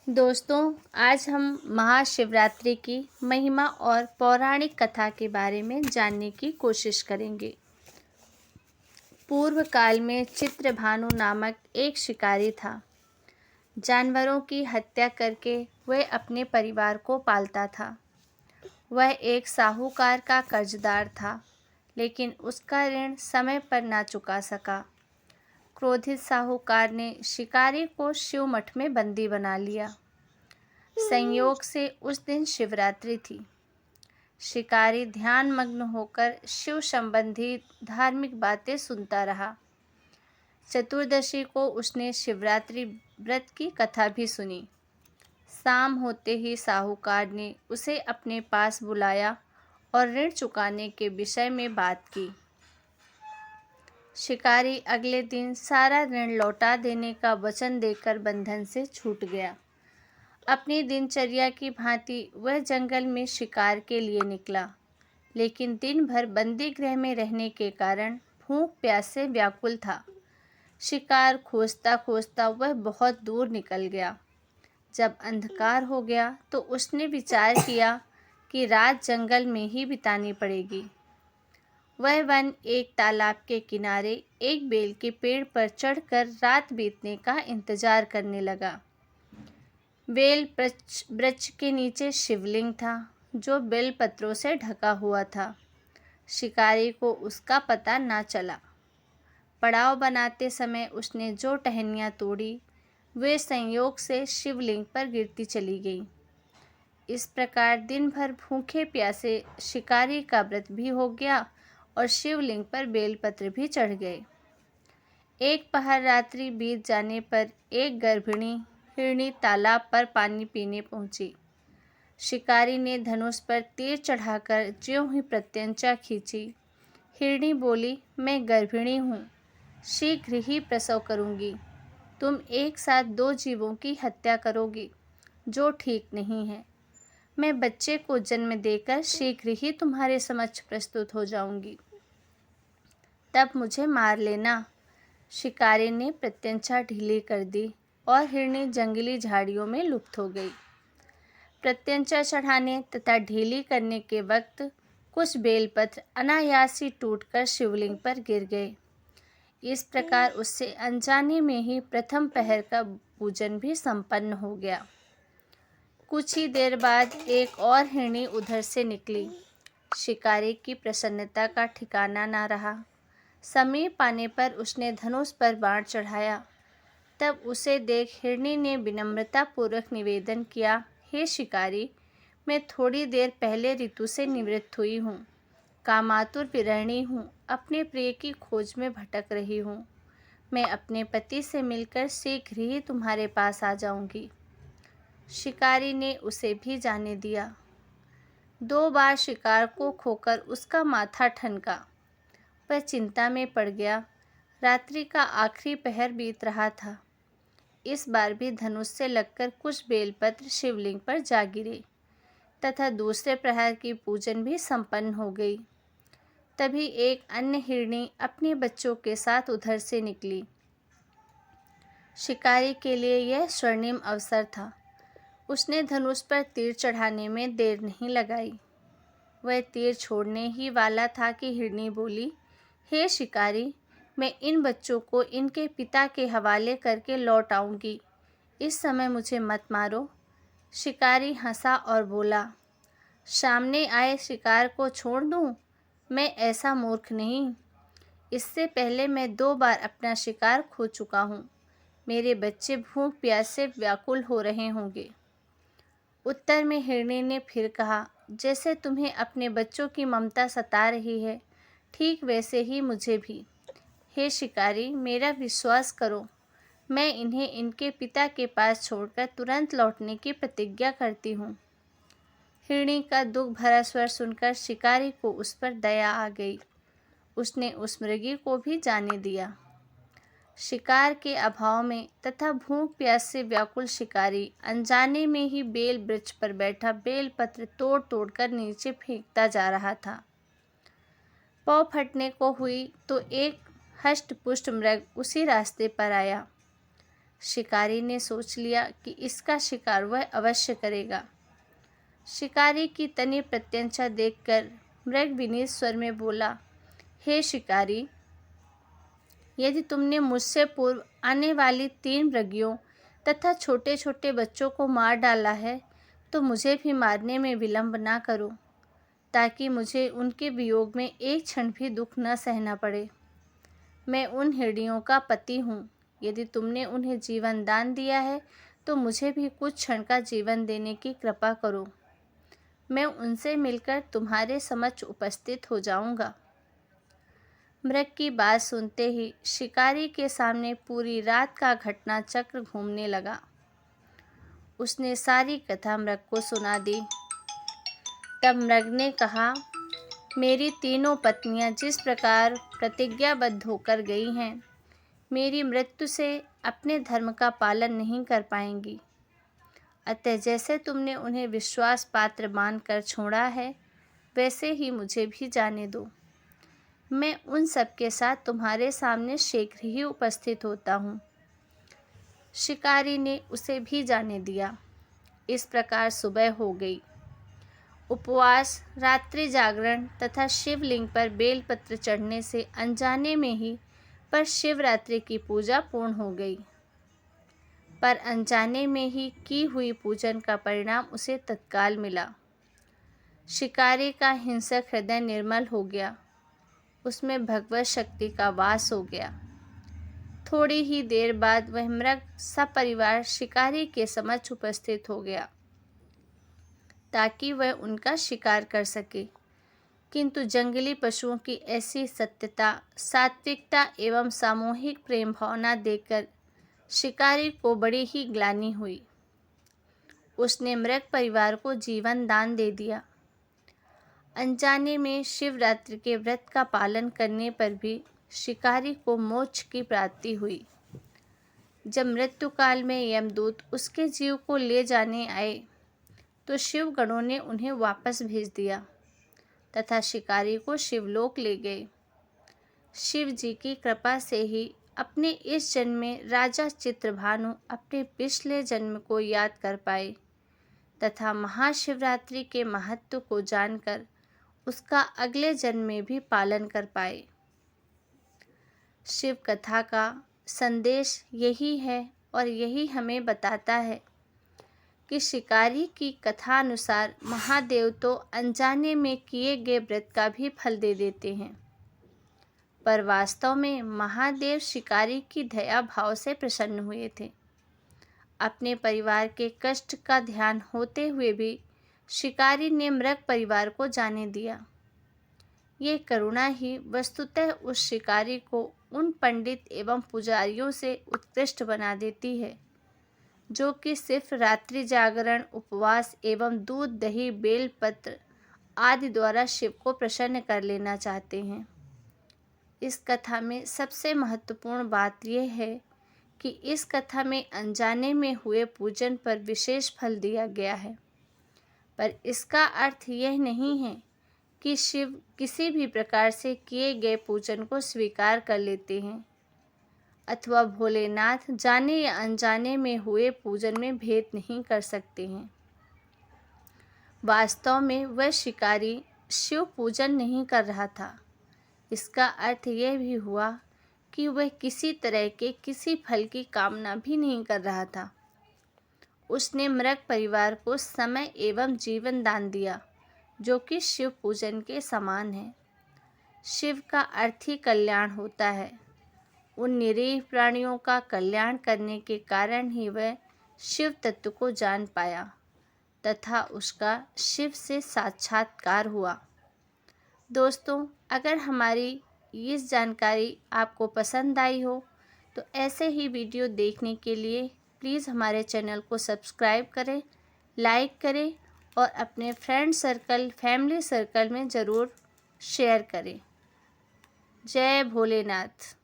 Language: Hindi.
दोस्तों, आज हम महाशिवरात्रि की महिमा और पौराणिक कथा के बारे में जानने की कोशिश करेंगे। पूर्व काल में चित्रभानु नामक एक शिकारी था। जानवरों की हत्या करके वह अपने परिवार को पालता था। वह एक साहूकार का कर्जदार था, लेकिन उसका ऋण समय पर ना चुका सका। क्रोधित साहूकार ने शिकारी को शिव मठ में बंदी बना लिया। संयोग से उस दिन शिवरात्रि थी। शिकारी ध्यानमग्न होकर शिव संबंधी धार्मिक बातें सुनता रहा। चतुर्दशी को उसने शिवरात्रि व्रत की कथा भी सुनी। शाम होते ही साहूकार ने उसे अपने पास बुलाया और ऋण चुकाने के विषय में बात की। शिकारी अगले दिन सारा ऋण लौटा देने का वचन देकर बंधन से छूट गया। अपनी दिनचर्या की भांति वह जंगल में शिकार के लिए निकला, लेकिन दिन भर बंदी गृह में रहने के कारण भूख प्यास से व्याकुल था। शिकार खोजता खोजता वह बहुत दूर निकल गया। जब अंधकार हो गया तो उसने विचार किया कि रात जंगल में ही बितानी पड़ेगी। वह वन एक तालाब के किनारे एक बेल के पेड़ पर चढ़कर रात बीतने का इंतजार करने लगा। बेल वृक्ष के नीचे शिवलिंग था, जो बेल पत्रों से ढका हुआ था। शिकारी को उसका पता ना चला। पड़ाव बनाते समय उसने जो टहनियाँ तोड़ी, वे संयोग से शिवलिंग पर गिरती चली गईं। इस प्रकार दिन भर भूखे प्यासे शिकारी का व्रत भी हो गया और शिवलिंग पर बेलपत्र भी चढ़ गए। एक पहर रात्रि बीत जाने पर एक गर्भिणी हिरनी तालाब पर पानी पीने पहुंची। शिकारी ने धनुष पर तीर चढ़ाकर ज्यों ही प्रत्यंचा खींची। हिरनी बोली, मैं गर्भिणी हूँ, शीघ्र ही प्रसव करूँगी। तुम एक साथ दो जीवों की हत्या करोगी, जो ठीक नहीं है। मैं बच्चे को जन्म देकर शीघ्र ही तुम्हारे समक्ष प्रस्तुत हो जाऊंगी, तब मुझे मार लेना। शिकारी ने प्रत्यंचा ढीली कर दी और हिरनी जंगली झाड़ियों में लुप्त हो गई। प्रत्यंचा चढ़ाने तथा ढीली करने के वक्त कुछ बेलपत्र अनायास ही टूटकर शिवलिंग पर गिर गए। इस प्रकार उससे अनजाने में ही प्रथम पहर का पूजन भी संपन्न हो गया। कुछ ही देर बाद एक और हिरनी उधर से निकली। शिकारी की प्रसन्नता का ठिकाना ना रहा। समीप आने पर उसने धनुष पर बाण चढ़ाया। तब उसे देख हिरनी ने विनम्रतापूर्वक निवेदन किया, हे शिकारी, मैं थोड़ी देर पहले ऋतु से निवृत्त हुई हूँ। कामातुर विरहिणी हूँ, अपने प्रिय की खोज में भटक रही हूँ। मैं अपने पति से मिलकर शीघ्र ही तुम्हारे पास आ जाऊंगी। शिकारी ने उसे भी जाने दिया। 2 बार शिकार को खोकर उसका माथा ठनका। वह चिंता में पड़ गया। रात्रि का आखिरी पहर बीत रहा था। इस बार भी धनुष से लगकर कुछ बेलपत्र शिवलिंग पर जा गिरे तथा दूसरे प्रहर की पूजन भी संपन्न हो गई। तभी एक अन्य हिरनी अपने बच्चों के साथ उधर से निकली। शिकारी के लिए यह स्वर्णिम अवसर था। उसने धनुष पर तीर चढ़ाने में देर नहीं लगाई। वह तीर छोड़ने ही वाला था कि हिरनी बोली, हे शिकारी, मैं इन बच्चों को इनके पिता के हवाले करके लौट आऊँगी। इस समय मुझे मत मारो। शिकारी हंसा और बोला, सामने आए शिकार को छोड़ दूँ? मैं ऐसा मूर्ख नहीं। इससे पहले मैं 2 बार अपना शिकार खो चुका हूँ। मेरे बच्चे भूख प्यास से व्याकुल हो रहे होंगे। उत्तर में हिरनी ने फिर कहा, जैसे तुम्हें अपने बच्चों की ममता सता रही है, ठीक वैसे ही मुझे भी। हे शिकारी, मेरा विश्वास करो, मैं इन्हें इनके पिता के पास छोड़कर तुरंत लौटने की प्रतिज्ञा करती हूँ। हिरनी का दुख भरा स्वर सुनकर शिकारी को उस पर दया आ गई। उसने उस मृगी को भी जाने दिया। शिकार के अभाव में तथा भूख प्यास से व्याकुल शिकारी अनजाने में ही बेल वृक्ष पर बैठा बेलपत्र तोड़ तोड़ कर नीचे फेंकता जा रहा था। पौ फटने को हुई तो एक हष्ट पुष्ट मृग उसी रास्ते पर आया। शिकारी ने सोच लिया कि इसका शिकार वह अवश्य करेगा। शिकारी की तनी प्रत्यंचा देखकर मृग विनीत स्वर में बोला, हे शिकारी, यदि तुमने मुझसे पूर्व आने वाली 3 मृगियों तथा छोटे छोटे बच्चों को मार डाला है, तो मुझे भी मारने में विलंब ना करो, ताकि मुझे उनके वियोग में एक क्षण भी दुख न सहना पड़े। मैं उन हिरणियों का पति हूँ। यदि तुमने उन्हें जीवन दान दिया है, तो मुझे भी कुछ क्षण का जीवन देने की कृपा करो। मैं उनसे मिलकर तुम्हारे समक्ष उपस्थित हो जाऊंगा। मृग की बात सुनते ही शिकारी के सामने पूरी रात का घटना चक्र घूमने लगा। उसने सारी कथा मृग को सुना दी। तब मृग ने कहा, मेरी तीनों पत्नियां जिस प्रकार प्रतिज्ञाबद्ध होकर गई हैं, मेरी मृत्यु से अपने धर्म का पालन नहीं कर पाएंगी। अतः जैसे तुमने उन्हें विश्वास पात्र मानकर छोड़ा है, वैसे ही मुझे भी जाने दो। मैं उन सब के साथ तुम्हारे सामने शीघ्र ही उपस्थित होता हूँ। शिकारी ने उसे भी जाने दिया। इस प्रकार सुबह हो गई। उपवास, रात्रि जागरण तथा शिवलिंग पर बेलपत्र चढ़ने से अनजाने में ही पर शिवरात्रि की पूजा पूर्ण हो गई। पर अनजाने में ही की हुई पूजन का परिणाम उसे तत्काल मिला। शिकारी का हिंसक हृदय निर्मल हो गया। उसमें भगवत शक्ति का वास हो गया। थोड़ी ही देर बाद वह मृग सपरिवार शिकारी के समक्ष उपस्थित हो गया, ताकि वह उनका शिकार कर सके। किंतु जंगली पशुओं की ऐसी सत्यता, सात्विकता एवं सामूहिक प्रेम भावना देखकर शिकारी को बड़ी ही ग्लानि हुई। उसने मृग परिवार को जीवन दान दे दिया। अनजाने में शिवरात्रि के व्रत का पालन करने पर भी शिकारी को मोक्ष की प्राप्ति हुई। जब मृत्यु काल में यमदूत उसके जीव को ले जाने आए, तो शिव गणों ने उन्हें वापस भेज दिया तथा शिकारी को शिवलोक ले गए। शिव जी की कृपा से ही अपने इस जन्म में राजा चित्रभानु अपने पिछले जन्म को याद कर पाए तथा महाशिवरात्रि के महत्व को जानकर उसका अगले जन्म में भी पालन कर पाए। शिव कथा का संदेश यही है और यही हमें बताता है कि शिकारी की कथा अनुसार महादेव तो अनजाने में किए गए व्रत का भी फल दे देते हैं, पर वास्तव में महादेव शिकारी की दया भाव से प्रसन्न हुए थे। अपने परिवार के कष्ट का ध्यान होते हुए भी शिकारी ने मृग परिवार को जाने दिया। ये करुणा ही वस्तुतः उस शिकारी को उन पंडित एवं पुजारियों से उत्कृष्ट बना देती है, जो कि सिर्फ रात्रि जागरण, उपवास एवं दूध, दही, बेलपत्र आदि द्वारा शिव को प्रसन्न कर लेना चाहते हैं। इस कथा में सबसे महत्वपूर्ण बात यह है कि इस कथा में अनजाने में हुए पूजन पर विशेष फल दिया गया है, पर इसका अर्थ यह नहीं है कि शिव किसी भी प्रकार से किए गए पूजन को स्वीकार कर लेते हैं अथवा भोलेनाथ जाने या अनजाने में हुए पूजन में भेद नहीं कर सकते हैं। वास्तव में वह शिकारी शिव पूजन नहीं कर रहा था। इसका अर्थ यह भी हुआ कि वह किसी तरह के किसी फल की कामना भी नहीं कर रहा था। उसने मृग परिवार को समय एवं जीवन दान दिया, जो कि शिव पूजन के समान है। शिव का अर्थ ही कल्याण होता है। उन निरीह प्राणियों का कल्याण करने के कारण ही वह शिव तत्व को जान पाया तथा उसका शिव से साक्षात्कार हुआ। दोस्तों, अगर हमारी इस जानकारी आपको पसंद आई हो तो ऐसे ही वीडियो देखने के लिए प्लीज़ हमारे चैनल को सब्सक्राइब करें, लाइक करें और अपने फ्रेंड सर्कल, फैमिली सर्कल में ज़रूर शेयर करें। जय भोलेनाथ।